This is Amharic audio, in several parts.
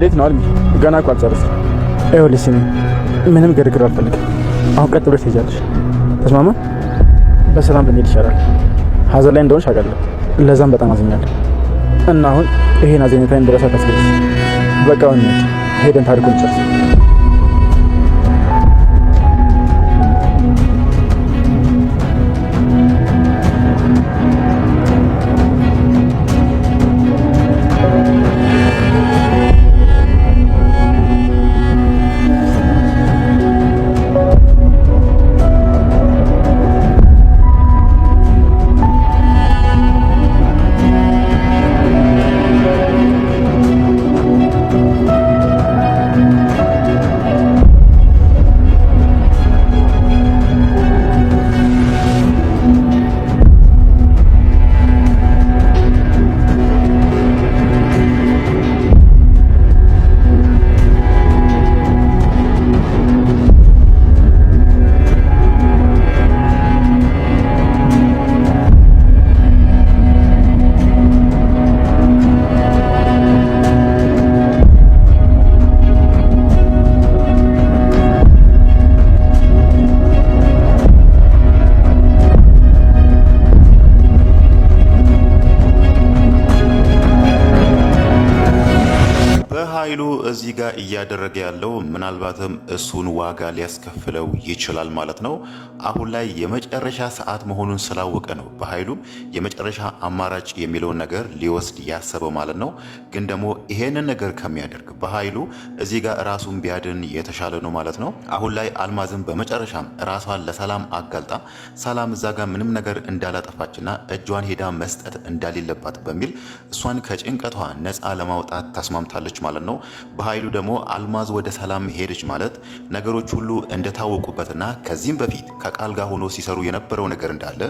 እንዴት ነው አልሚ? ገና እኮ አልጨረስንም። ይኸውልሽ ስሚ፣ ምንም ግርግር አልፈልግም። አሁን ቀጥ ብለሽ ትሄጃለሽ። ተስማማ? በሰላም ብንሄድ ይሻላል። ሀዘን ላይ እንደሆንሽ አውቃለሁ። ለዛም በጣም አዝኛለሁ እና አሁን ይሄን አዘኔታዬን እንድረሳ ታስገድሽ። በቃ እንሂድ፣ ሄደን ታሪኩን እንጨርስ። ኃይሉ እዚህ ጋር እያደረገ ያለው ምናልባትም እሱን ዋጋ ሊያስከፍለው ይችላል ማለት ነው። አሁን ላይ የመጨረሻ ሰዓት መሆኑን ስላወቀ ነው በኃይሉም የመጨረሻ አማራጭ የሚለውን ነገር ሊወስድ ያሰበው ማለት ነው። ግን ደግሞ ይሄንን ነገር ከሚያደርግ በኃይሉ እዚህ ጋር ራሱን ቢያድን የተሻለ ነው ማለት ነው። አሁን ላይ አልማዝም በመጨረሻም ራሷን ለሰላም አጋልጣ ሰላም እዛ ጋር ምንም ነገር እንዳላጠፋችና እጇን ሄዳ መስጠት እንዳሌለባት በሚል እሷን ከጭንቀቷ ነፃ ለማውጣት ተስማምታለች ማለት ነው። በኃይሉ ደግሞ አልማዝ ወደ ሰላም ሄደች ማለት ነገሮች ሁሉ እንደታወቁበትና ከዚህም በፊት ከቃል ጋር ሆኖ ሲሰሩ የነበረው ነገር እንዳለ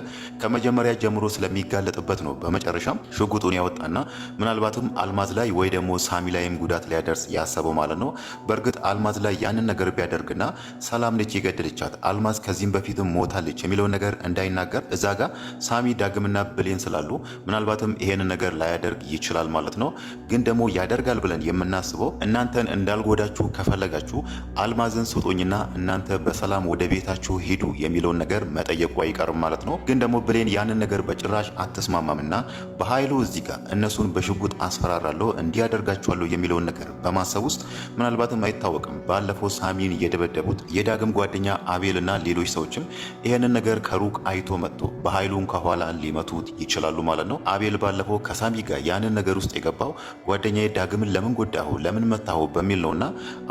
ከመጀመሪያ ጀምሮ ስለሚጋለጥበት ነው በመጨረሻም ሽጉጡን ያወጣና ምናልባትም አልማዝ ላይ ወይ ደግሞ ሳሚ ላይም ጉዳት ሊያደርስ ያሰበው ማለት ነው። በእርግጥ አልማዝ ላይ ያንን ነገር ቢያደርግና ሰላም ነች የገደለቻት አልማዝ ከዚህም በፊትም ሞታለች የሚለውን ነገር እንዳይናገር እዛ ጋር ሳሚ ዳግምና ብሌን ስላሉ ምናልባትም ይሄንን ነገር ላያደርግ ይችላል ማለት ነው። ግን ደግሞ ያደርጋል ብለን የምናስበው እናንተን እንዳልጎዳችሁ ከፈለጋችሁ አልማዝን ስጡኝና እናንተ በሰላም ወደ ቤታችሁ ሂዱ የሚለውን ነገር መጠየቁ አይቀርም ማለት ነው። ግን ደግሞ ብሌን ያንን ነገር በጭራሽ አትስማማምና በኃይሉ እዚህ ጋር እነሱን በሽጉጥ አስፈራራለሁ እንዲያደርጋቸዋለሁ የሚለውን ነገር በማሰብ ውስጥ ምናልባትም አይታወቅም ባለፈው ሳሚን የደበደቡት የዳግም ጓደኛ አቤልና ሌሎች ሰዎችም ይሄንን ነገር ከሩቅ አይቶ መጥቶ በኃይሉን ከኋላ ሊመቱት ይችላሉ ማለት ነው። አቤል ባለፈው ከሳሚ ጋር ያንን ነገር ውስጥ የገባው ጓደኛዬ ዳግምን ለምን ጎዳሁ ለምን መታሁ በሚል ነውና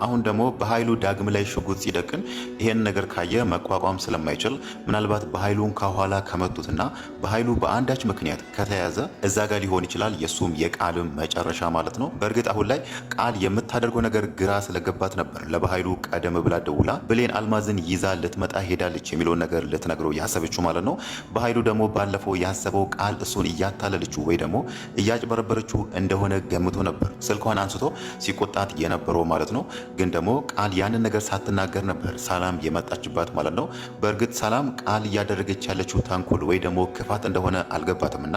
አሁን ደግሞ በኃይሉ ዳግም ላይ ሽጉጥ ሲደቅን ይሄን ነገር ካየ መቋቋም ስለማይችል ምናልባት በኃይሉን ከኋላ ከመቱትና በኃይሉ በአንዳች ምክንያት ከተያዘ እዛ ጋር ሊሆን ይችላል የሱም የቃልም መጨረሻ ማለት ነው። በእርግጥ አሁን ላይ ቃል የምታደርገው ነገር ግራ ስለገባት ነበር ለበኃይሉ ቀደም ብላ ደውላ ብሌን አልማዝን ይዛ ልትመጣ ሄዳለች የሚለውን ነገር ልትነግረው ያሰበችው ማለት ነው። በኃይሉ ደግሞ ባለፈው ያሰበው ቃል እሱን እያታለለችው ወይ ደግሞ እያጭበረበረችው እንደሆነ ገምቶ ነበር ስልኳን አንስቶ ሲቆጣት የነበረው ማለት ነው። ግን ደግሞ ቃል ያንን ነገር ሳትናገር ነበር ሰላም የመጣችባት ማለት ነው። በእርግጥ ሰላም ቃል እያደረገች ያለችው ተንኮል ወይ ደግሞ ክፋት እንደሆነ አልገባትምና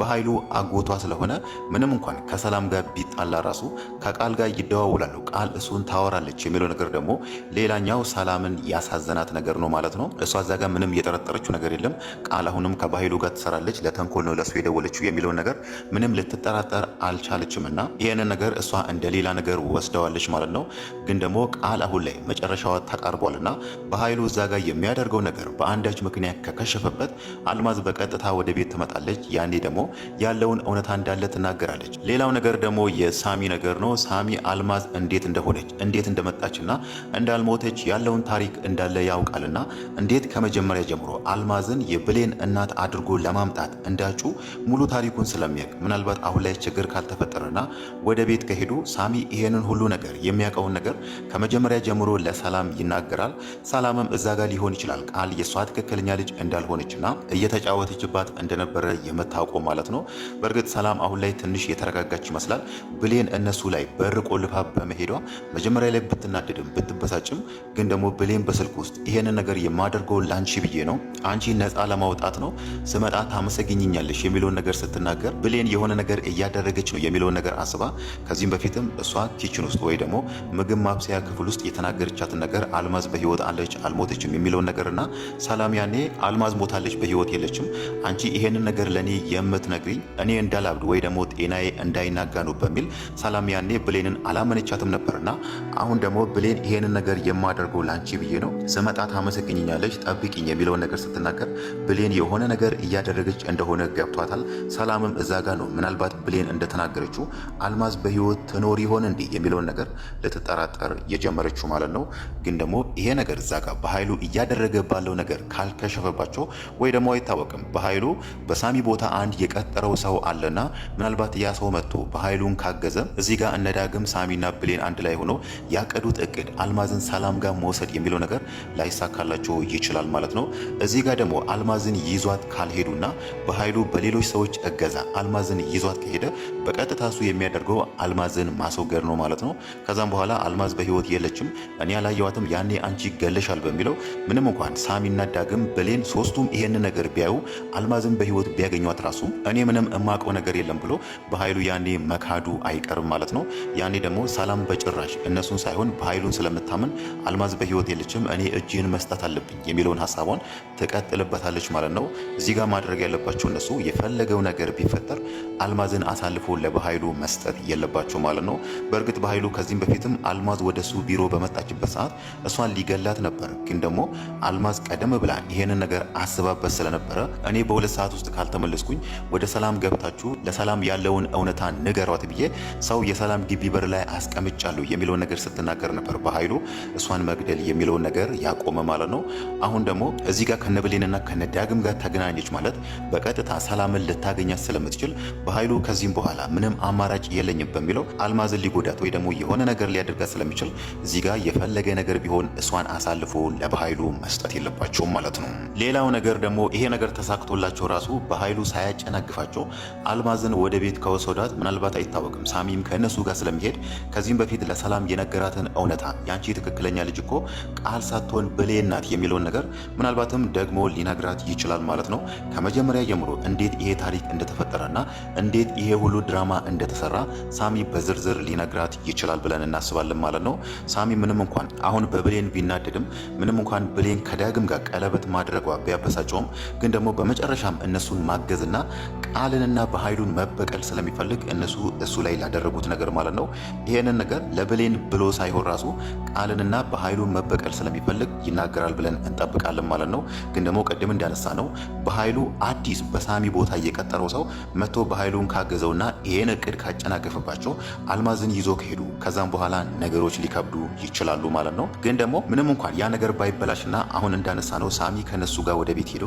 በኃይሉ አጎቷ ስለሆነ ምንም እንኳን ከሰላም ጋር ቢጣላ ራሱ ከቃል ጋር ይደዋውላሉ ቃል እሱን ታወራለች የሚለው ነገር ደግሞ ሌላኛው ሰላምን ያሳዘናት ነገር ነው ማለት ነው። እሷ እዛ ጋር ምንም የጠረጠረችው ነገር የለም ቃል አሁንም ከባኃይሉ ጋር ትሰራለች ለተንኮል ነው ለሱ የደወለችው የሚለው ነገር ምንም ልትጠራጠር አልቻለችምና ይሄንን ነገር እሷ እንደ ሌላ ነገር ወስደዋለች ማለት ነው። ግን ደግሞ ቃል አሁን ላይ መጨረሻዋ ተቃርቧልና በኃይሉ እዛ ጋር የሚያደርገው ነገር በአንዳች ምክንያት ከከሸፈበት አልማዝ በቀጥታ ወደ ቤት ትመጣለች። ያኔ ደግሞ ያለውን እውነታ እንዳለ ትናገራለች። ሌላው ነገር ደግሞ የሳሚ ነገር ነው። ሳሚ አልማዝ እንዴት እንደሆነች እንዴት እንደመጣችና እንዳልሞተች ያለውን ታሪክ እንዳለ ያውቃልና እንዴት ከመጀመሪያ ጀምሮ አልማዝን የብሌን እናት አድርጎ ለማምጣት እንዳጩ ሙሉ ታሪኩን ስለሚያውቅ ምናልባት አሁን ላይ ችግር ካልተፈጠረና ወደ ቤት ከሄዱ ሳሚ ይሄንን ሁሉ ነገር የሚያውቀውን ነገር ከመጀመሪያ ጀምሮ ለሰላም ይናገራል። ሰላምም እዛ ጋር ሊሆን ይችላል ቃል የሷ ትክክለኛ ልጅ እንዳልሆነችና እየተጫወተችባት እንደነበረ የምታውቀው ማለት ነው። በእርግጥ ሰላም አሁን ላይ ትንሽ የተረጋጋች ይመስላል። ብሌን እነሱ ላይ በር ቆልፋ በመሄዷ መጀመሪያ ላይ ብትናደድም ብትበሳጭም ግን ደግሞ ብሌን በስልክ ውስጥ ይሄንን ነገር የማደርገው ላንቺ ብዬ ነው አንቺ ነፃ ለማውጣት ነው ስመጣ ታመሰግኝኛለሽ የሚለውን ነገር ስትናገር ብሌን የሆነ ነገር እያደረገች ነው የሚለውን ነገር አስባ ከዚህም በፊትም እሷ ኪችን ውስጥ ወይ ደግሞ ምግብ ማብሰያ ክፍል ውስጥ የተናገረቻትን ነገር አልማዝ በህይወት አለች አልሞተችም የሚለውን ነገርና ሰላም ያኔ አልማዝ ሞታለች በህይወት የለችም፣ አንቺ ይሄንን ነገር ለኔ የምትነግሪኝ እኔ እንዳላብድ ወይ ደግሞ ጤናዬ እንዳይናጋ ነው በሚል ሰላም ያኔ ብሌንን አላመነቻትም ነበርና አሁን ደግሞ ብሌን ይሄንን ነገር የማደርገው ላንቺ ብዬ ነው፣ ስመጣ ታመሰግኝኛለች ጠብቂኝ የሚለውን ነገር ስትናገር ብሌን የሆነ ነገር እያደረገች እንደሆነ ገብቷታል። ሰላምም እዛ ጋ ነው ምናልባት ብሌን እንደተናገረችው አልማዝ በህይወት ትኖር ይሆን እንዴ የሚለውን ነገር ልትጠራጠር የጀመረችው ማለት ነው። ግን ደግሞ ይሄ ነገር እዛ ጋ በኃይሉ እያደረገ ባለው ነገር ካልከሸፈባቸው ወይ ደግሞ አይታወቅም በኃይሉ በሳሚ ቦታ አንድ የቀጠረው ሰው አለና ምናልባት ያ ሰው መጥቶ በኃይሉን ካገዘ እዚህ ጋር እነ ዳግም ሳሚና ብሌን አንድ ላይ ሆኖ ያቀዱት እቅድ አልማዝን ሰላም ጋር መውሰድ የሚለው ነገር ላይሳካላቸው ይችላል ማለት ነው። እዚህ ጋር ደግሞ አልማዝን ይዟት ካልሄዱና በኃይሉ በሌሎች ሰዎች እገዛ አልማዝን ይዟት ከሄደ በቀጥታ እሱ የሚያደርገው አልማዝን ማስወገድ ነው ማለት ነው። ከዛም በኋላ አልማዝ በህይወት የለችም እኔ ያላየዋትም ያኔ አንቺ ገለሻል በሚለው ምንም እንኳን ሳሚና ዳግም ብሌን ሶስቱም ይሄንን ነገር ቢያዩ አልማዝን በህይወት ቢያገኟት ራሱ እኔ ምንም እማቀው ነገር የለም ብሎ በኃይሉ ያኔ መካዱ አይቀርም ማለት ነው። ያኔ ደግሞ ሰላም በጭራሽ እነሱን ሳይሆን በኃይሉን ስለምታምን አልማዝ በህይወት የለችም እኔ እጅህን መስጠት አለብኝ የሚለውን ሀሳቧን ትቀጥልበታለች ማለት ነው። እዚህ ጋር ማድረግ ያለባቸው እነሱ የፈለገው ነገር ቢፈጠር አልማዝን አሳልፎ ለበኃይሉ መስጠት የለባቸው ማለት ነው። በእርግጥ በኃይሉ ከዚህም በፊትም አልማዝ ወደሱ ቢሮ በመጣችበት ሰዓት እሷን ሊገላት ነበር። ግን ደግሞ አልማዝ ቀደም ብላ ይሄንን ነገር አስባበት ስለነበረ እኔ በሁለት ሰዓት ውስጥ ካልተመለስኩኝ ወደ ሰላም ገብታችሁ ለሰላም ያለውን እውነታ ንገሯት ብዬ ሰው የሰላም ግቢ በር ላይ አስቀምጫለሁ የሚለውን ነገር ስትናገር ነበር በኃይሉ እሷን መግደል የሚለውን ነገር ያቆመ ማለት ነው። አሁን ደግሞ እዚህ ጋር ከነብሌንና ከነዳግም ጋር ተገናኘች ማለት በቀጥታ ሰላምን ልታገኛት ስለምትችል በኃይሉ ከዚህም በኋላ ምንም አማራጭ የለኝም በሚለው አልማዝን ሊጎዳት ወይ ደግሞ የሆነ ነገር ሊያደርጋት ስለሚችል እዚህ ጋር የፈለገ ነገር ቢሆን እሷን አሳልፎ ለበኃይሉ መስጠት የለባቸውም ማለት ነው። ሌላው ነገር ደግሞ ይሄ ነገር ተሳክቶላቸው ራሱ በኃይሉ ሳያጨናግፋቸው አልማዝን ወደ ቤት ከወሰዷት ምናልባት አይታወቅም ሳሚም ከእነሱ ጋር ስለሚሄድ ከዚህም በፊት ለሰላም የነገራትን እውነታ ያንቺ ትክክለኛ ልጅ እኮ ቃል ሳትሆን ብሌን ናት የሚለውን ነገር ምናልባትም ደግሞ ሊነግራት ይችላል ማለት ነው። ከመጀመሪያ ጀምሮ እንዴት ይሄ ታሪክ እንደተፈጠረና እንዴት ይሄ ሁሉ ድራማ እንደተሰራ ሳሚ በዝርዝር ሊነግራት ይችላል ብለን እናስባለን ማለት ነው። ሳሚ ምንም እንኳን አሁን በብሌን ቢናደድም ምንም እንኳን ብሌን ከዳግም ጋር ቀለበት ማድረጓ ቢያበሳጨውም ግን ደግሞ በመጨረሻም እነሱን ማገዝና ቃልንና በኃይሉን መበቀል ስለሚፈልግ እሱ ላይ ላደረጉት ነገር ማለት ነው ይሄንን ነገር ለብሌን ብሎ ሳይሆን ራሱ ቃልንና በኃይሉን መበቀል ስለሚፈልግ ይናገራል ብለን እንጠብቃለን ማለት ነው። ግን ደግሞ ቅድም እንዳነሳ ነው በኃይሉ አዲስ በሳሚ ቦታ እየቀጠረው ሰው መጥቶ በኃይሉን ካገዘውና ይሄን እቅድ ካጨናገፈባቸው አልማዝን ይዞ ከሄዱ ከዛም በኋላ ነገሮች ሊከብዱ ይችላሉ ማለት ነው። ግን ደግሞ ምንም እንኳን ያ ነገር ባይበላሽና አሁን እንዳነሳ ነው ሳሚ ከነሱ ጋር ወደ ቤት ሄዶ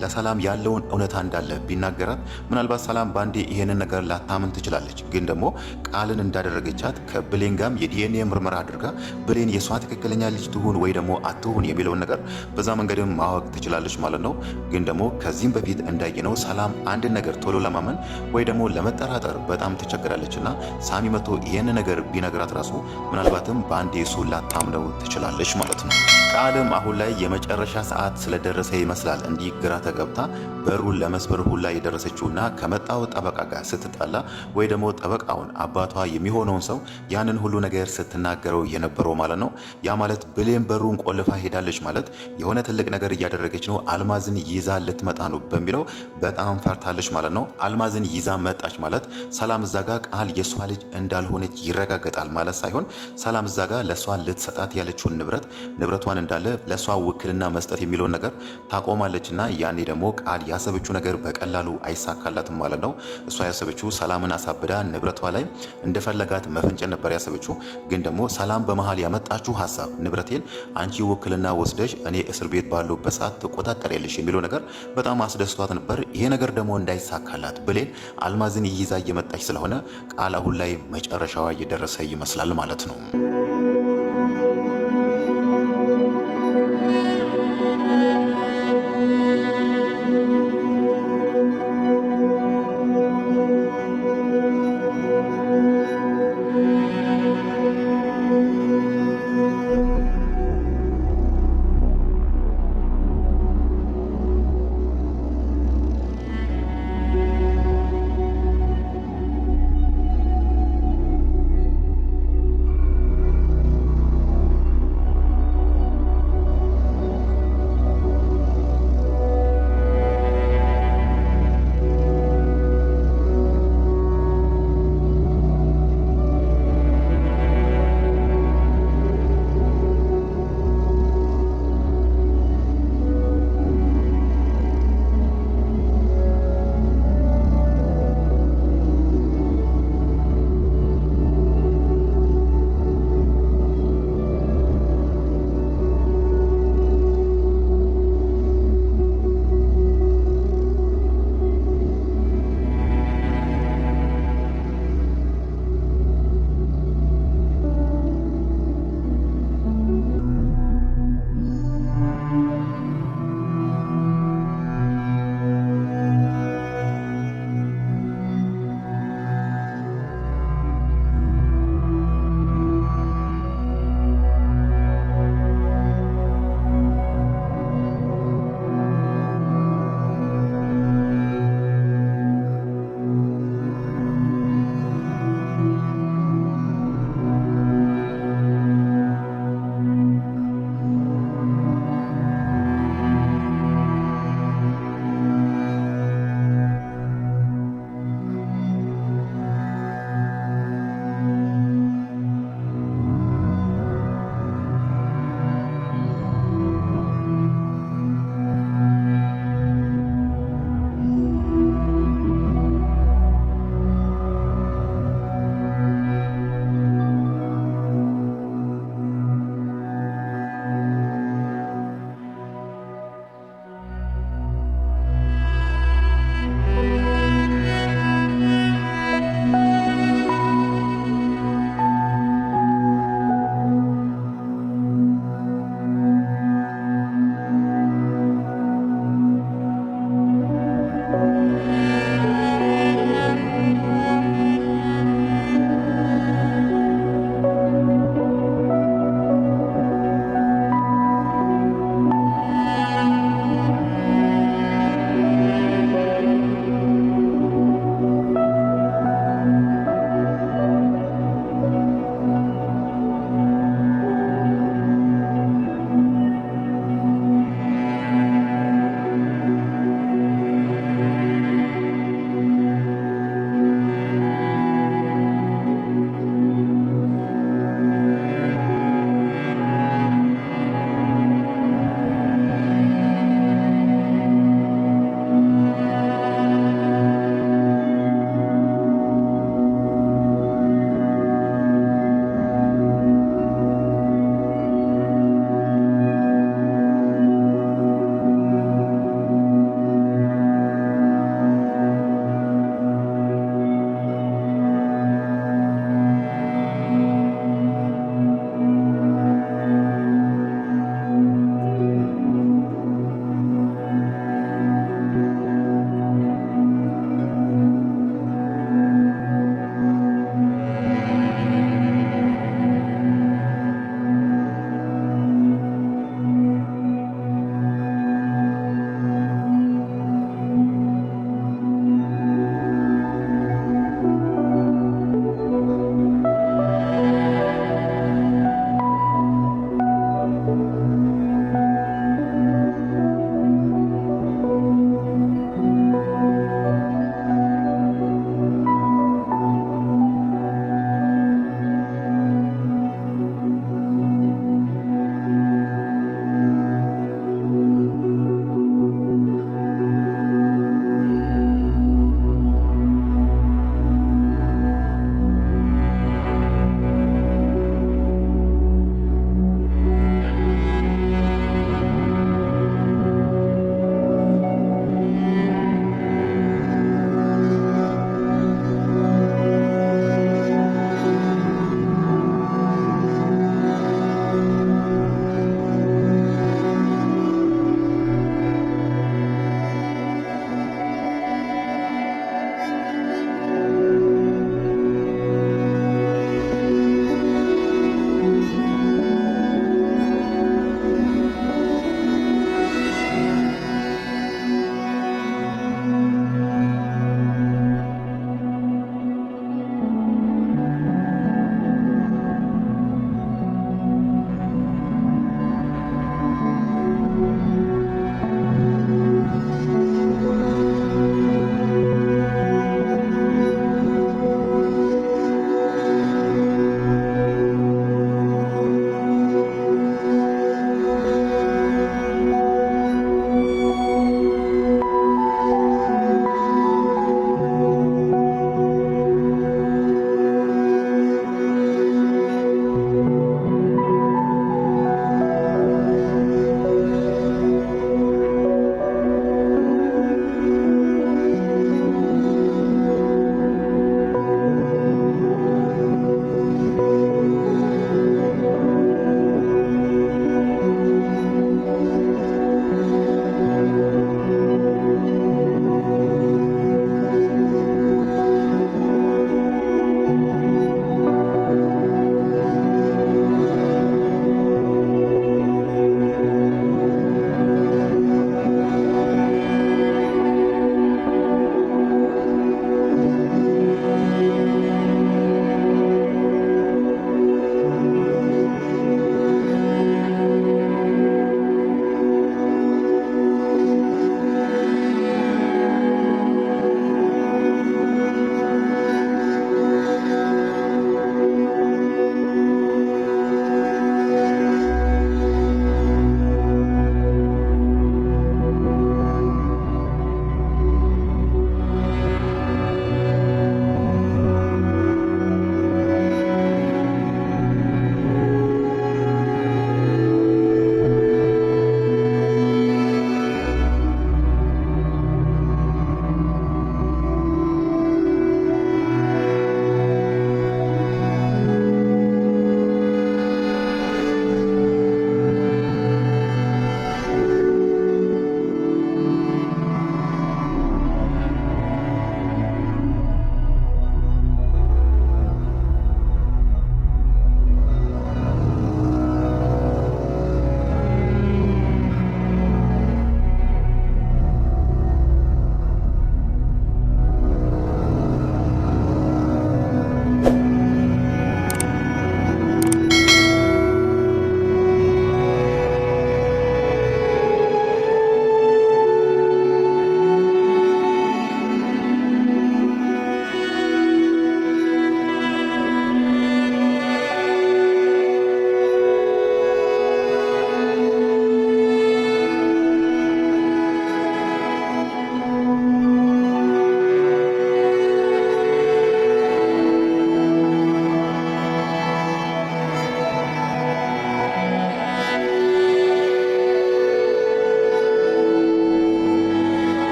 ለሰላም ያለውን እውነታ እንዳለ ቢናገራት ምናልባት ሰላም ባንዴ ይሄንን ነገር ላታምን ትችላለች። ግን ደግሞ ቃልን እንዳደረገቻት ከብሌን ጋም የዲኤንኤ ምርመራ አድርጋ ብሌን የሷ ትክክለኛ ልጅ ትሁን ወይ ደግሞ አትሁን የሚለውን ነገር በዛ መንገድም ማወቅ ትችላለች ማለት ነው። ግን ደግሞ ከዚህም በፊት እንዳየነው ሰላም አንድ ነገር ቶሎ ለማመን ወይ ደግሞ ለመጠራጠር በጣም ትቸግራለች እና ሳሚ መጥቶ ይሄን ነገር ቢነግራት ራሱ ምናልባትም በአንዴ እሱ ላታምነው ትችላለች ማለት ነው። ቃልም አሁን ላይ የመጨረሻ ሰዓት ስለደረሰ ይመስላል እንዲህ ግራ ተገብታ በሩን ለመስበር ሁላ የደረሰችውና ከመጣው ጠበቃ ጋር ስትጣላ ወይ ደግሞ ጠበቃውን አባቷ የሚሆነውን ሰው ያንን ሁሉ ነገር ስትናገረው የነበረው ማለት ነው። ያ ማለት ብሌን በሩን ቆልፋ ሄዳለች ማለት የሆነ ትልቅ ነገር እያደረገች ነው፣ አልማዝን ይዛ ልትመጣ ነው በሚለው በጣም ፈርታለች ማለት ነው። አልማዝን ይዛ መጣች ማለት ሰላም እዛ ጋር ቃል የሷ ልጅ እንዳልሆነች ይረጋገጣል ማለት ሳይሆን ሰላም እዛ ጋር ለሷ ልትሰጣት ያለችውን ንብረቷን እንዳለ ለሷ ውክልና መስጠት የሚለውን ነገር ታቆማለችና ያኔ ደግሞ ቃል ያሰበችው ነገር በቀላሉ አይሳካላትም ማለት ነው። እሷ ያሰበችው ሰላምን አሳብዳ ንብረቷ ላይ እንደፈለጋት መፈንጨት ነበር ያሰበችው። ግን ደግሞ ሰላም በመሃል ያመጣችው ሀሳብ ንብረቴን አንቺ ውክልና ወስደሽ እኔ እስር ቤት ባለሁበት ሰዓት ትቆጣጠሪያለሽ የሚለው ነገር በጣም አስደስቷት ነበር። ይሄ ነገር ደግሞ እንዳይሳካላት ብሌን አልማዝን ይዛ እየመጣች ስለሆነ ቃል አሁን ላይ መጨረሻዋ እየደረሰ ይመስላል ማለት ነው።